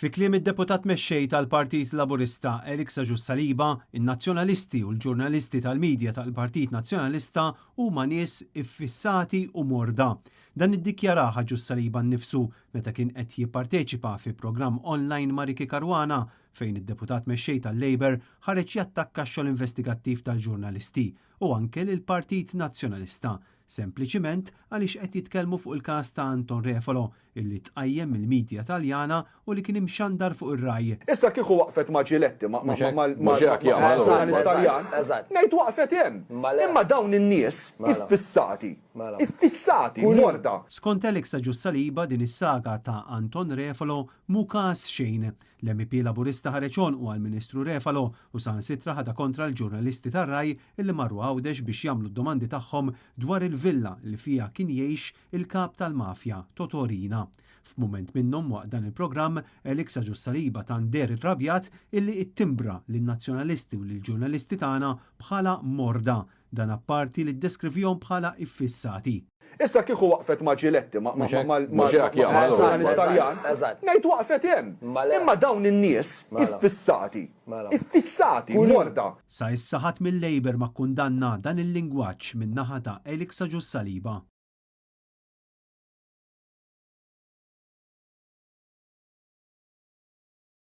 Fi kliem id-deputat mexxej tal-Partit Laburista Eliksa Ġus-Saliba, in-nazzjonalisti u l-ġurnalisti tal-midja tal-Partit Nazzjonalista huma nies iffissati u morda. Dan iddikjaraha Ġus-Saliba nnifsu meta kien qed jipparteċipa fi programm online Mariki Karwana fejn id-deputat mexxej tal-Labor ħareġ jattakka x-xogħol investigattiv tal-ġurnalisti u anke lill-Partit Nazzjonalista, sempliċiment għaliex qed jitkellmu fuq il-każ ta' Anton Refalo illi tqajjem mill-midja Taljana u li kien imxandar fuq ir-raj. Issa kieku waqfet ma' Ġiletti mal-ġurnalist Taljan, ngħid waqfet hemm. Imma dawn in-nies iffissati morda. Skont Eliksa Ġus-Saliba din is-saga ta' Anton Refalo mhu każ xejn. L-MP Laburista ħareġ u għall-Ministru Refalo u sansitra ħada kontra l-ġurnalisti tar-Raj illi marru Għawdex biex jagħmlu d-domandi tagħhom dwar il-villa li fiha kien jgħix il-kap tal-mafja Totorina. F'mument minnhom waqt dan il-programm Eliksa Ġus-Saliba der irrabjat illi ittimbra lin-nazzjonalisti u lill-ġurnalisti tagħna bħala morda, dan apparti li ddeskrivihom bħala iffissati. Issa kieku waqfet ma' Ġiletti mal-ġurnalist Taljan, ngħid waqfet hemm. Imma dawn in-nies iffissati morda. Sa issa ħadd mill-Labor ma kkundanna dan il-lingwaġġ min-naħa ta' Eliksa Ġus-Saliba.